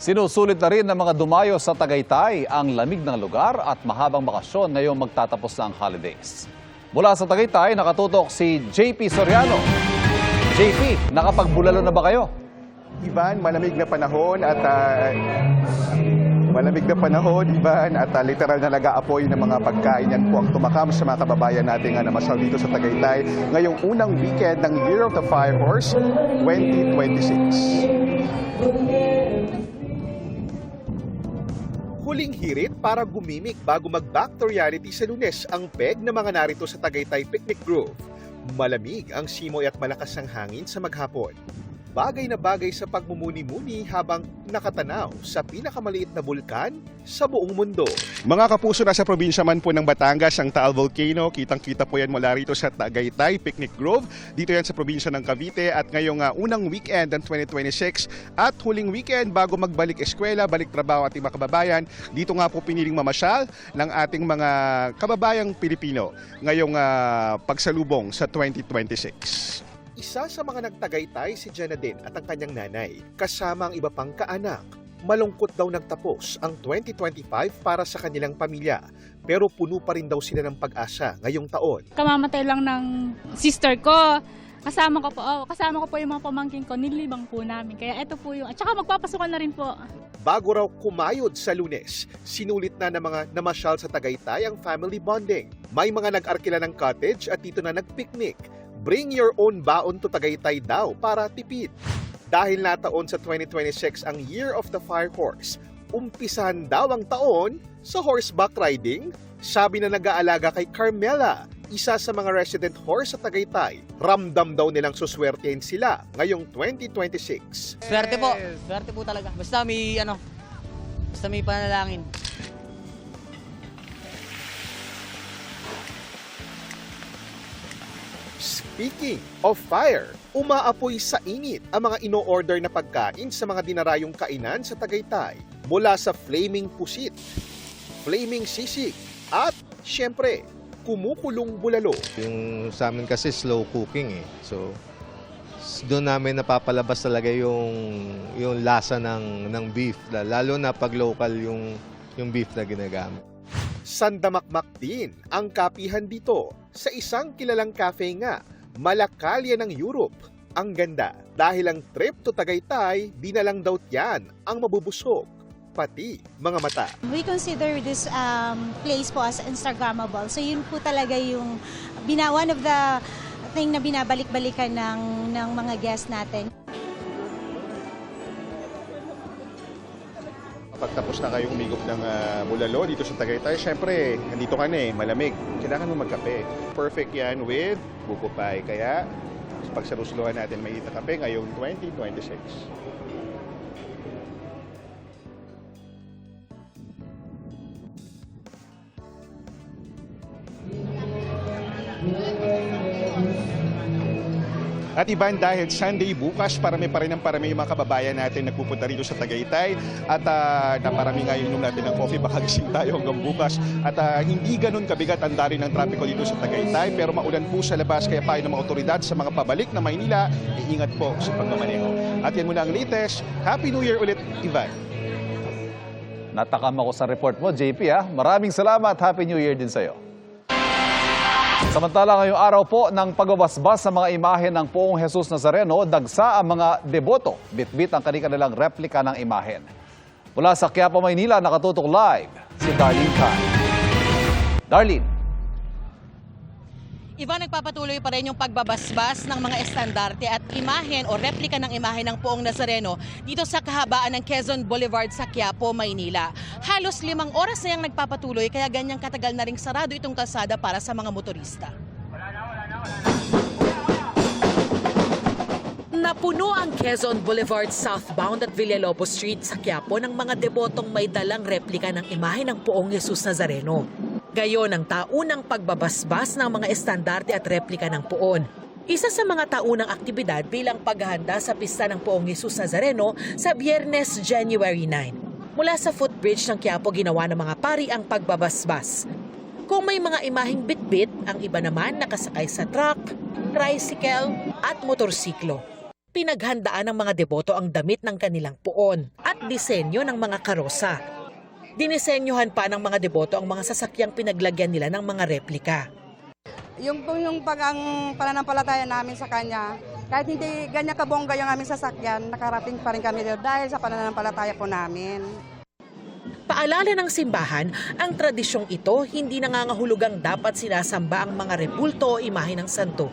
Sinusulit na rin ng mga dumayo sa Tagaytay ang lamig ng lugar at mahabang bakasyon ngayong magtatapos na ang holidays. Mula sa Tagaytay, nakatutok si JP Soriano. JP, nakapagbulalo na ba kayo? Ivan, malamig na panahon at Ivan, at literal na nag-aapoy ng mga pagkain. Yan po ang tumakam sa mga kababayan natin na namasyal dito sa Tagaytay ngayong unang weekend ng Year of the Fire Horse 2026. Huling hirit para gumimik bago mag-back to reality sa Lunes ang peg na mga narito sa Tagaytay Picnic Grove. Malamig ang simoy at malakas ang hangin sa maghapon. Bagay na bagay sa pagmumuni-muni habang nakatanaw sa pinakamaliit na bulkan sa buong mundo. Mga kapuso, nasa probinsya man po ng Batangas ang Taal Volcano. Kitang-kita po yan mula rito sa Tagaytay Picnic Grove. Dito yan sa probinsya ng Cavite at ngayong unang weekend ng 2026 at huling weekend bago magbalik eskwela, balik trabaho ating mga kababayan. Dito nga po piniling mamasyal ng ating mga kababayang Pilipino ngayong pagsalubong sa 2026. Isa sa mga nagtagaytay si Janadine at ang kanyang nanay, kasama ang iba pang kaanak. Malungkot daw nagtapos ang 2025 para sa kanilang pamilya, pero puno pa rin daw sila ng pag-asa ngayong taon. Kamamatay lang ng sister ko. Kasama ko po yung mga pamangkin ko, nilibang po namin. Kaya ito po yung, at saka magpapasukan na rin po. Bago raw kumayod sa Lunes, sinulit na ng mga namasyal sa Tagaytay ang family bonding. May mga nag-arkila ng cottage at dito na nag-picnic. Bring your own baon to Tagaytay daw para tipid. Dahil nataon sa 2026 ang Year of the Fire Horse, umpisahan daw ang taon sa horseback riding. Sabi na nag-aalaga kay Carmela, isa sa mga resident horse sa Tagaytay, ramdam daw nilang suswertein sila ngayong 2026. Swerte po talaga. Basta may panalangin. Speaking of fire, umaapoy sa init ang mga ino-order na pagkain sa mga dinarayong kainan sa Tagaytay. Mula sa flaming pusit, flaming sisig, at syempre, kumukulong bulalo. Yung sa amin kasi slow cooking eh. So doon namin napapalabas talaga yung lasa ng beef, lalo na pag local yung beef na ginagamit. Sandamakmak din ang kapihan dito sa isang kilalang cafe nga, Malacalia ng Europe. Ang ganda dahil ang trip to Tagaytay, di na lang daw yan ang mabubusog, pati mga mata. We consider this place po as Instagrammable. So yun po talaga yung one of the thing na binabalik-balikan ng mga guests natin. Pagtapos na kayo umigop ng bulalo dito sa Tagaytay, syempre, nandito ka na malamig. Kailangan mo magkape. Perfect yan with buko pie. Kaya, pagsalusluhan natin may na kape ngayong 2026. At Ivan, dahil Sunday bukas, parami pa rin yung mga kababayan natin nagpupunta rito sa Tagaytay. At naparami nga yung natin ng coffee, baka gising tayo hanggang bukas. At hindi ganun kabigat ang daloy ng trapiko dito sa Tagaytay. Pero maulan po sa labas, kaya payo ng mga otoridad sa mga pabalik na Maynila, iingat po sa pagmamaneho. At yan muna ang latest. Happy New Year ulit, Ivan. Natakam ako sa report mo, JP. Maraming salamat. Happy New Year din sa'yo. Samantala ngayong araw po ng pagbabasbas sa mga imahe ng Poong Jesus Nazareno, dagsa ang mga deboto. Bitbit ang kanilang replika ng imahen. Mula sa Quiapo, Maynila, nakatutok live si Darlene Khan. Darlene. Iba, nagpapatuloy pa rin yung pagbabasbas ng mga estandarte at imahen o replika ng imahen ng Poong Nazareno dito sa kahabaan ng Quezon Boulevard sa Quiapo, Maynila. Halos 5 oras na yung nagpapatuloy kaya ganyang katagal na ring sarado itong kalsada para sa mga motorista. Napuno ang Quezon Boulevard southbound at Villalobos Street sa Quiapo ng mga debotong may dalang replika ng imahen ng Poong Jesus Nazareno. Gayon ang taunang pagbabasbas ng mga estandarte at replika ng Poon. Isa sa mga taunang aktibidad bilang paghahanda sa pista ng Poong Jesus Nazareno sa Biyernes, January 9. Mula sa footbridge ng Quiapo, ginawa ng mga pari ang pagbabasbas. Kung may mga imaheng bitbit, ang iba naman nakasakay sa truck, tricycle at motorsiklo. pinaghandaan ng mga deboto ang damit ng kanilang puon at disenyo ng mga karosa. Dinisenyohan pa ng mga deboto ang mga sasakyang pinaglagyan nila ng mga replika. Yung pananampalataya namin sa kanya, kahit hindi ganyan kabongga yung aming sasakyan, nakarating pa rin kami dito dahil sa pananampalataya po namin. Paalala ng simbahan, ang tradisyong ito hindi nangangahulugang dapat sinasamba ang mga rebulto o imahe ng santo.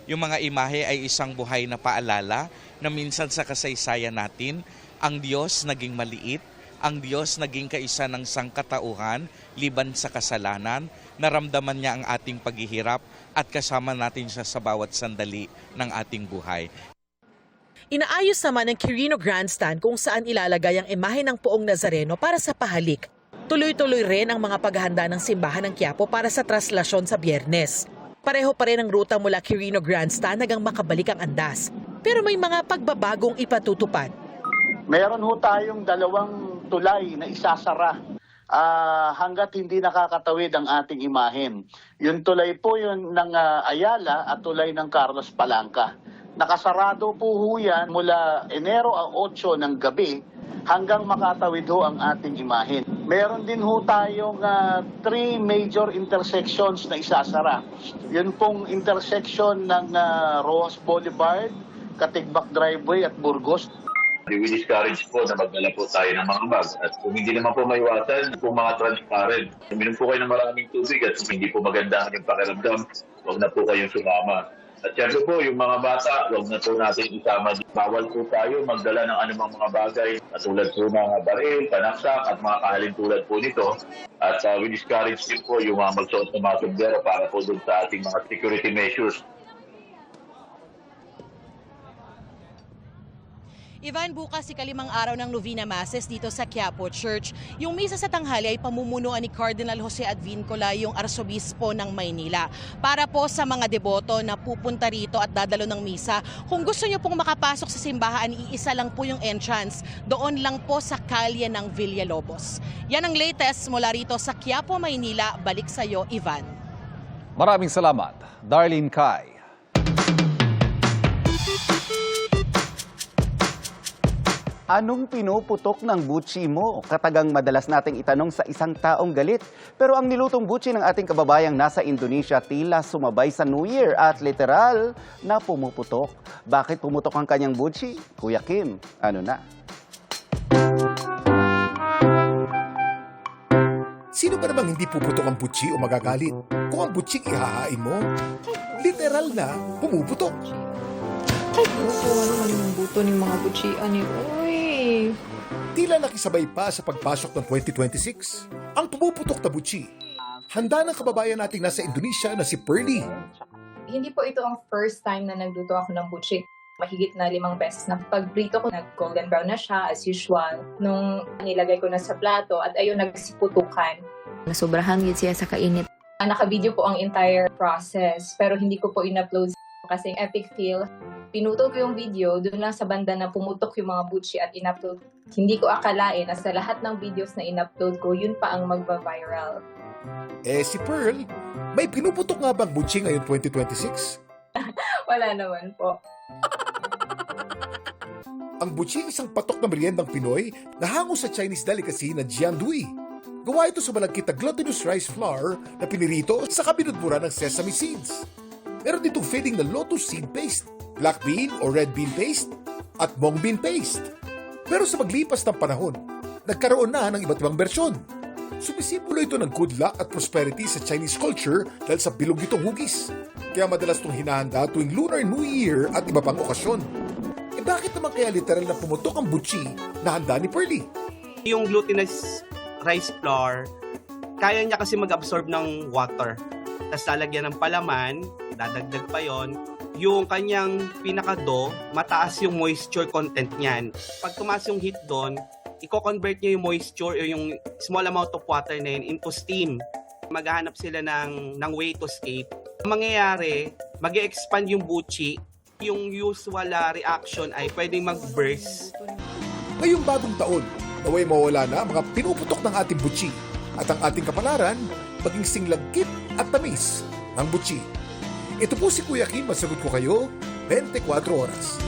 Yung mga imahe ay isang buhay na paalala na minsan sa kasaysayan natin, ang Diyos naging maliit, ang Diyos naging kaisa ng sangkatauhan, liban sa kasalanan, naramdaman niya ang ating paghihirap at kasama natin siya sa bawat sandali ng ating buhay. Inaayos naman ng Quirino Grandstand kung saan ilalagay ang imahe ng Poong Nazareno para sa pahalik. Tuloy-tuloy rin ang mga paghahanda ng simbahan ng Quiapo para sa traslasyon sa Biyernes. Pareho pa rin ang ruta mula Quirino Grandstand hanggang makabalik ang andas. Pero may mga pagbabagong ipatutupad. Meron ho tayong 2 tulay na isasara hanggat hindi nakakatawid ang ating imahen. Yung tulay po yun ng Ayala at tulay ng Carlos Palanca. Nakasarado po ho yan mula Enero 8 ng gabi hanggang makatawid ho ang ating imahen. Meron din ho tayong 3 major intersections na isasara. Yun pong intersection ng Rojas Boulevard, Katigbak Driveway at Burgos. We discourage po na magdala po tayo ng mga bag. At kung hindi naman po maiwasan, kung mga transparent, uminom po kayo ng maraming tubig at kung hindi po maganda ang yung pakiramdam, huwag na po kayong sumama. At syempre po, yung mga bata, huwag na po natin isama. Bawal po tayo magdala ng anumang mga bagay, katulad po ng baril, panaksak at mga kahalin tulad po nito. At we discourage din po yung mga magsuot ng mga sombrero para po dun sa ating mga security measures. Ivan, bukas ikalimang araw ng Novena Masses dito sa Quiapo Church. Yung misa sa tanghali ay pamumunuan ni Cardinal Jose Advincola, yung Arsobispo ng Maynila. Para po sa mga deboto na pupunta rito at dadalo ng misa, kung gusto nyo pong makapasok sa simbahan, iisa lang po yung entrance. Doon lang po sa kalye ng Villalobos. Yan ang latest mula rito sa Quiapo, Maynila. Balik sa'yo, Ivan. Maraming salamat, Darlene Kai. Anong pinuputok ng butchi mo? Katagang madalas nating itanong sa isang taong galit. Pero ang nilutong butchi ng ating kababayang nasa Indonesia tila sumabay sa New Year at literal na pumuputok. Bakit pumutok ang kanyang butchi? Kuya Kim, ano na? Sino ba namang hindi puputok ang butchi o magagalit? Kung ang butchi ihahain mo, literal na pumuputok. Ay, ano naman yung buto ng mga butsian ni Uy. Tila nakisabay pa sa pagpasok ng 2026. Ang pumuputok na butchi. Handa ng kababayan nating nasa Indonesia na si Pearly. Hindi po ito ang first time na nagluto ako ng butchi. Mahigit na 5 beses na pagprito ko, nag-golden brown na siya as usual. Nung nilagay ko na sa plato at ayun, nagsiputukan. Nasobrahan yun siya sa kainit. Naka-video po ang entire process pero hindi ko po in-upload kasi epic fail. Pinutol ko yung video doon lang sa banda na pumutok yung mga butchi at in-upload. Hindi ko akalain na sa lahat ng videos na in-upload ko, yun pa ang magba-viral. Si Pearl, may pinuputok nga bang butchi ngayon 2026? Wala naman po. Ang butchi isang patok na meriendang Pinoy na hango sa Chinese delicacy na jiandui. Gawa ito sa malagkit na glutinous rice flour na pinirito sa kabinudburan ng sesame seeds. Meron ditong filling na lotus seed paste, black bean o red bean paste, at mung bean paste. Pero sa maglipas ng panahon, nagkaroon na ng iba't ibang bersyon. Sumisimbolo ito ng good luck at prosperity sa Chinese culture dahil sa bilog nitong hugis. Kaya madalas itong hinahanda tuwing Lunar New Year at iba pang okasyon. Bakit naman kaya literal na pumutok ang butchi na handa ni Pearly? Yung glutinous rice flour, kaya niya kasi mag-absorb ng water. Tapos lalagyan ng palaman, dadagdag pa yon. Yung kanyang pinaka-dough, mataas yung moisture content niyan. Pag tumaas yung heat doon, i-convert niya yung moisture o yung small amount of water na yun into steam. Maghahanap sila ng way to escape. Ang mangyayari, mag-expand yung butchi. Yung usual reaction ay pwedeng mag-burst. Ngayong bagong taon, naway mawala na mga pinuputok ng ating butchi at ang ating kapalaran maging singlagkit at tamis ng butchi. Ito po si Kuya Kim, masagot ko kayo 24 oras.